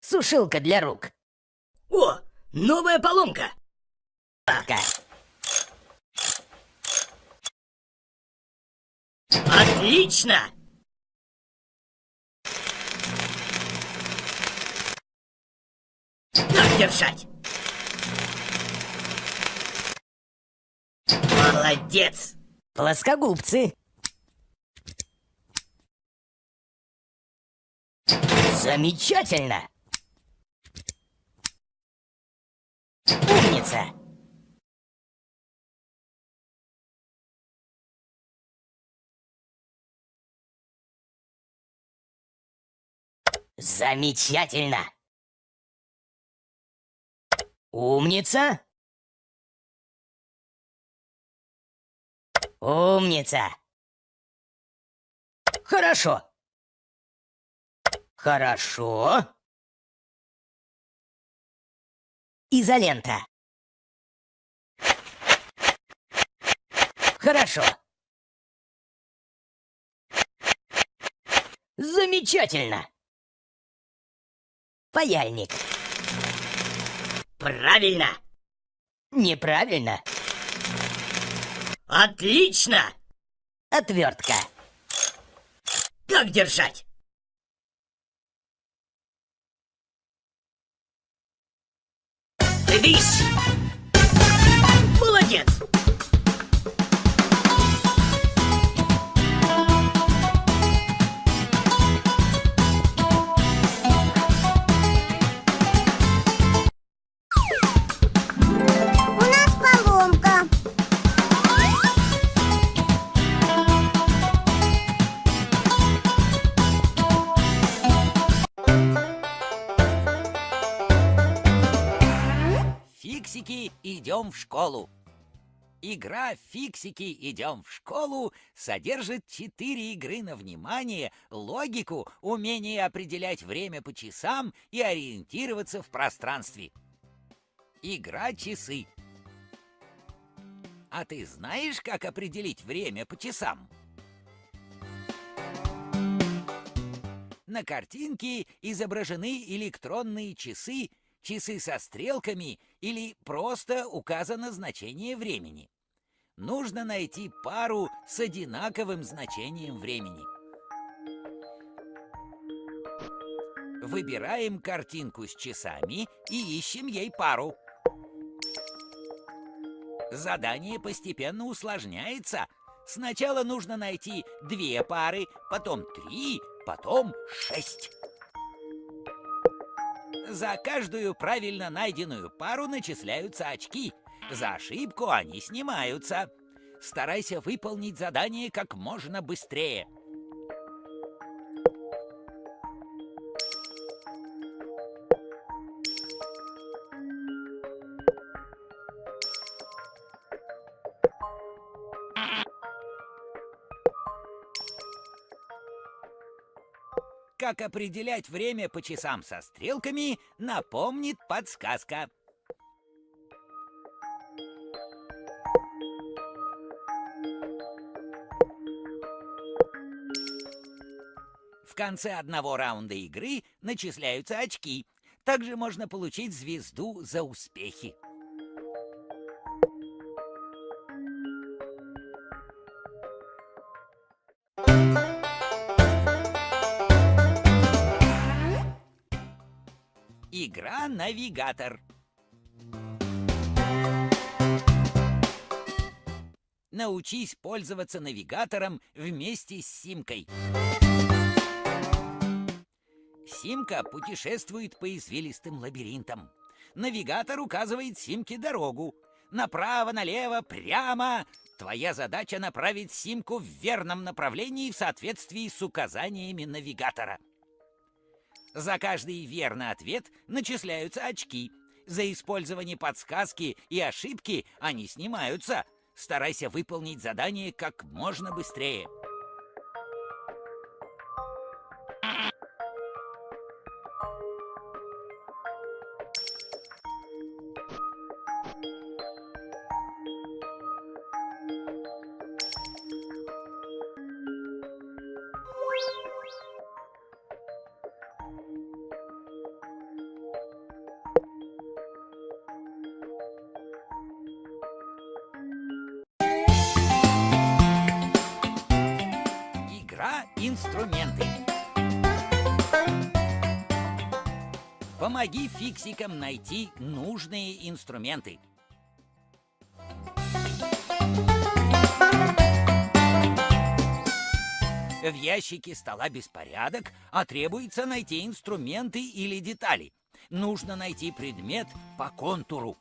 Сушилка для рук. О, новая поломка! Папка. Отлично! Так держать! Молодец! Плоскогубцы. Замечательно. Умница. Замечательно. Умница. Умница. Хорошо. Хорошо. Изолента. Хорошо. Замечательно. Паяльник. Правильно! Неправильно. Отлично! Отвертка. Так держать! Садись! Молодец! У нас поломка. Фиксики, идем в школу. Игра «Фиксики, идем в школу» содержит 4 игры на внимание, логику, умение определять время по часам и ориентироваться в пространстве. Игра «Часы». А ты знаешь, как определить время по часам? На картинке изображены электронные часы, часы со стрелками или просто указано значение времени. Нужно найти пару с одинаковым значением времени. Выбираем картинку с часами и ищем ей пару. Задание постепенно усложняется. Сначала нужно найти 2 пары, потом 3, потом 6. За каждую правильно найденную пару начисляются очки. За ошибку они снимаются. Старайся выполнить задание как можно быстрее. Как определять время по часам со стрелками, напомнит подсказка. В конце одного раунда игры начисляются очки. Также можно получить звезду за успехи. Игра «Навигатор». Научись пользоваться навигатором вместе с Симкой. Симка путешествует по извилистым лабиринтам. Навигатор указывает Симке дорогу. Направо, налево, прямо. Твоя задача направить Симку в верном направлении в соответствии с указаниями навигатора. За каждый верный ответ начисляются очки. За использование подсказки и ошибки они снимаются. Старайся выполнить задание как можно быстрее. инструменты. Помоги фиксикам найти нужные инструменты. В ящике стола беспорядок, а требуется найти инструменты или детали. Нужно найти предмет по контуру.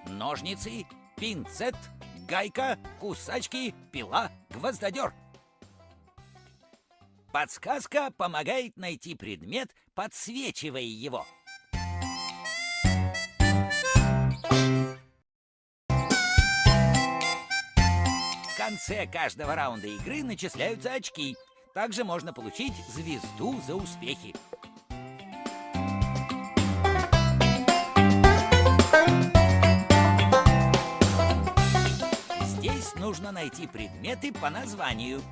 Ножницы, пинцет, гайка, кусачки, пила, гвоздодер. Подсказка помогает найти предмет, подсвечивая его. В конце каждого раунда игры начисляются очки. Также можно получить звезду за успехи. Здесь нужно найти предметы по названию.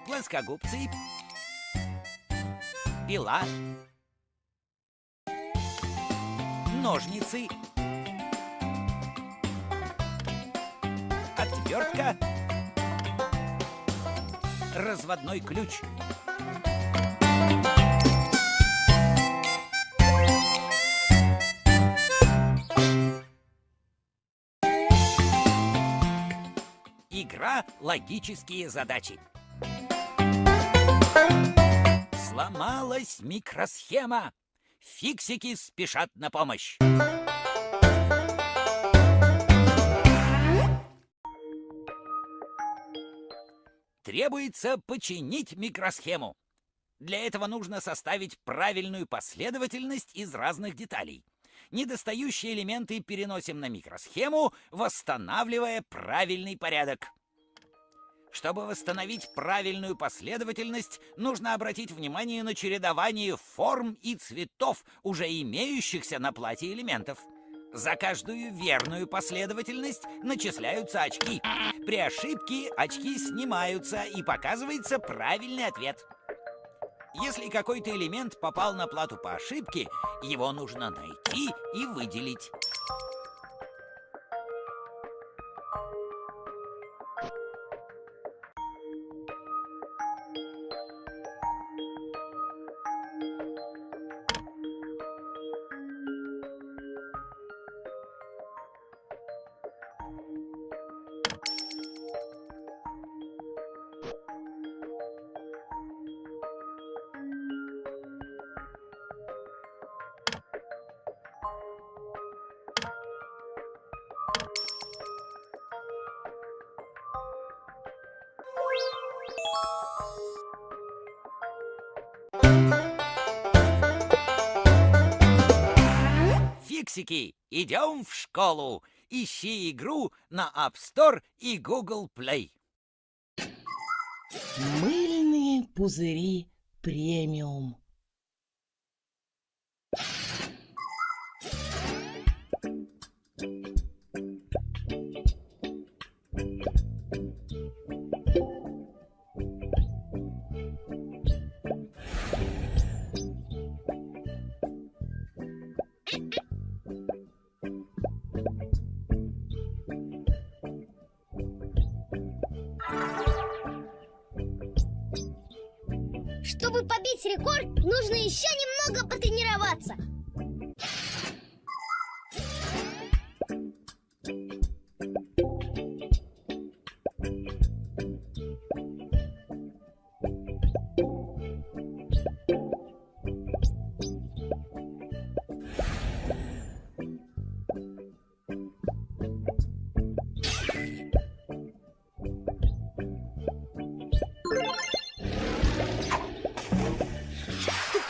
Плоскогубцы, пила, ножницы, отвертка, разводной ключ. Игра «Логические задачи». Сломалась микросхема. Фиксики спешат на помощь. Требуется починить микросхему. Для этого нужно составить правильную последовательность из разных деталей. Недостающие элементы переносим на микросхему, восстанавливая правильный порядок. Чтобы восстановить правильную последовательность, нужно обратить внимание на чередование форм и цветов, уже имеющихся на плате элементов. За каждую верную последовательность начисляются очки. При ошибке очки снимаются и показывается правильный ответ. Если какой-то элемент попал на плату по ошибке, его нужно найти и выделить. Фиксики, идем в школу. Ищи игру на App Store и Google Play. Мыльные пузыри премиум. Чтобы побить рекорд, нужно еще немного потренироваться.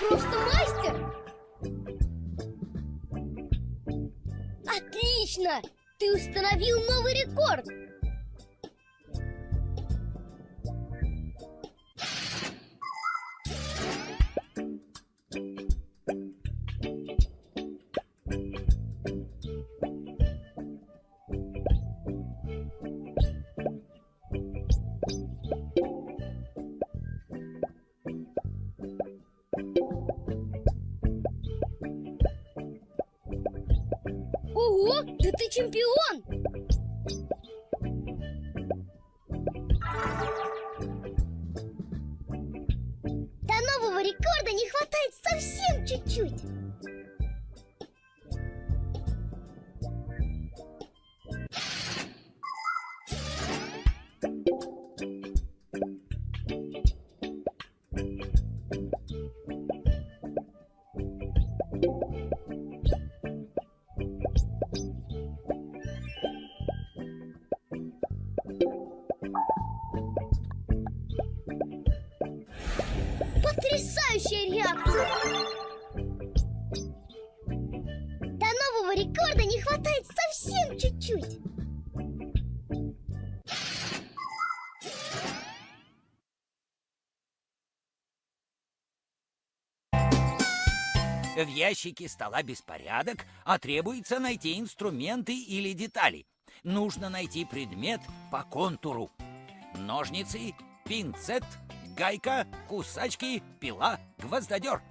Просто мастер! Отлично! Ты установил новый рекорд! Ого, да ты чемпион! чуть-чуть. Потрясающая реакция! До нового рекорда не хватает совсем чуть-чуть. В ящике стола беспорядок, а требуется найти инструменты или детали. Нужно найти предмет по контуру. Ножницы, пинцет, гайка, кусачки, пила, гвоздодер.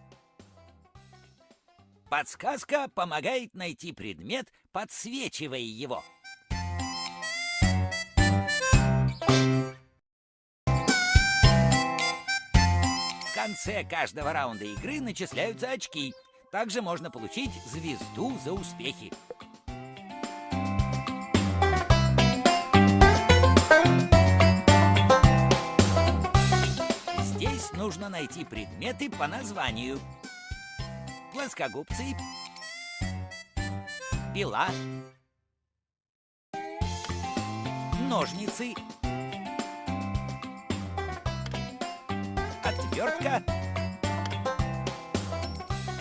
Подсказка помогает найти предмет, подсвечивая его. В конце каждого раунда игры начисляются очки. Также можно получить звезду за успехи. Здесь нужно найти предметы по названию. Плоскогубцы, пила, ножницы, отвертка,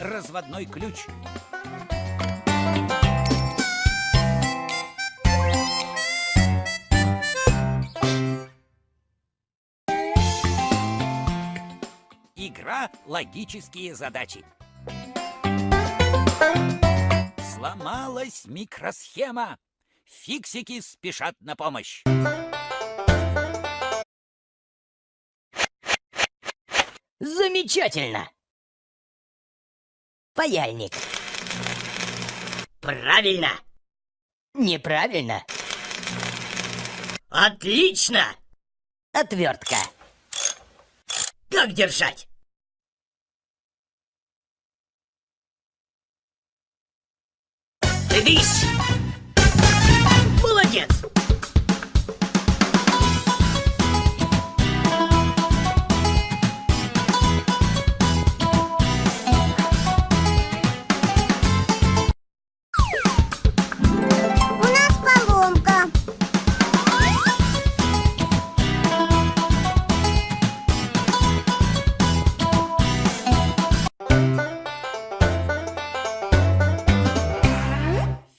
разводной ключ. Игра «Логические задачи». Сломалась микросхема. Фиксики спешат на помощь. Замечательно! Паяльник. Правильно. Неправильно. Отлично. Отвертка. Как держать? Садись. Молодец. У нас поломка.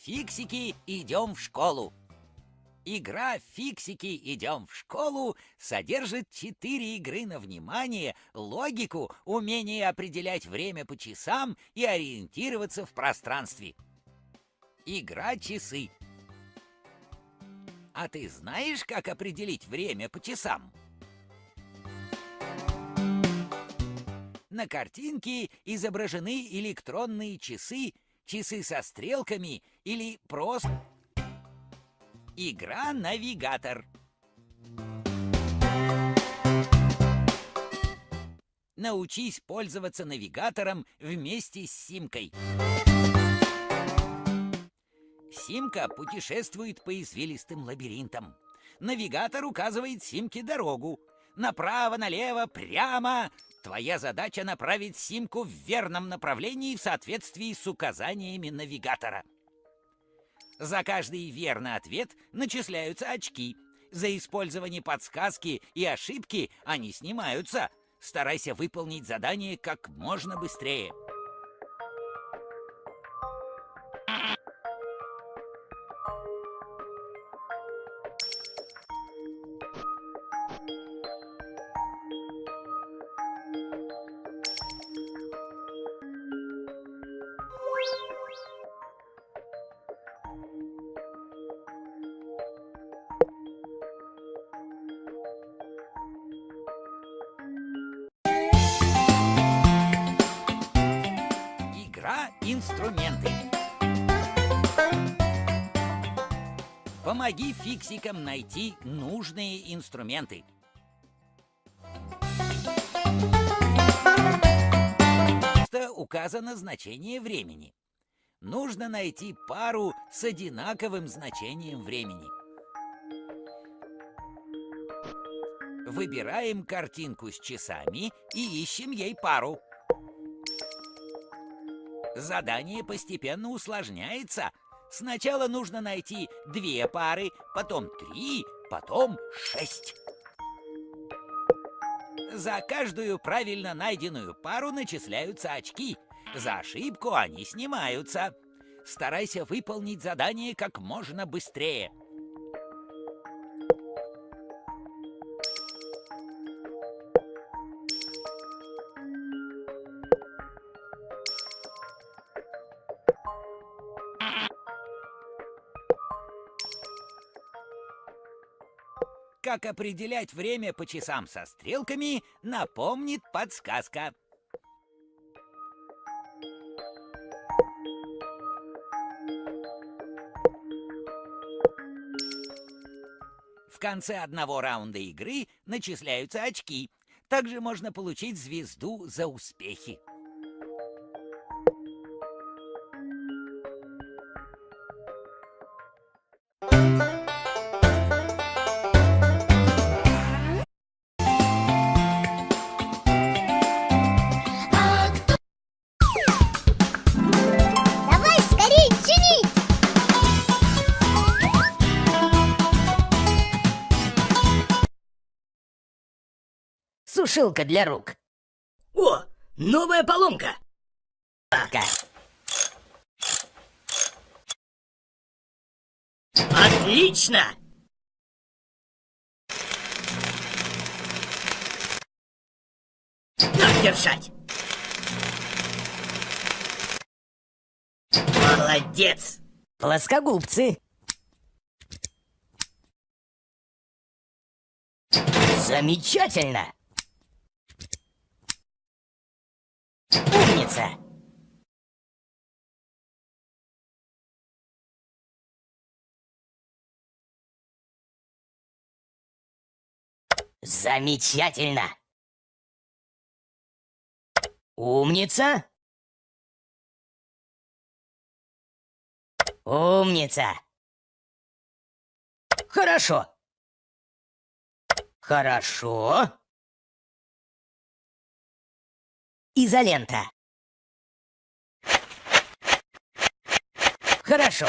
Фиксики, идем в школу. Игра «Фиксики, идем в школу» содержит 4 игры на внимание, логику, умение определять время по часам и ориентироваться в пространстве. Игра «Часы». А ты знаешь, как определить время по часам? На картинке изображены электронные часы, часы со стрелками или просто игра «Навигатор». Научись пользоваться навигатором вместе с Симкой. Симка путешествует по извилистым лабиринтам. Навигатор указывает Симке дорогу. Направо, налево, прямо. Твоя задача направить Симку в верном направлении в соответствии с указаниями навигатора. За каждый верный ответ начисляются очки. За использование подсказки и ошибки они снимаются. Старайся выполнить задание как можно быстрее. Игра «Инструменты». Помоги фиксикам найти нужные инструменты. указано значение времени. Нужно найти пару с одинаковым значением времени. Выбираем картинку с часами и ищем ей пару. Задание постепенно усложняется. Сначала нужно найти 2 пары, потом 3, потом 6. За каждую правильно найденную пару начисляются очки. За ошибку они снимаются. Старайся выполнить задание как можно быстрее. Как определять время по часам со стрелками, напомнит подсказка. В конце одного раунда игры начисляются очки. Также можно получить звезду за успехи. Давай скорее чинить! Сушилка для рук. О, новая поломка. Ка. Отлично! Так держать. Молодец! Плоскогубцы. Замечательно. Умница. Замечательно. Умница. Умница. Хорошо. Хорошо. Изолента. Хорошо.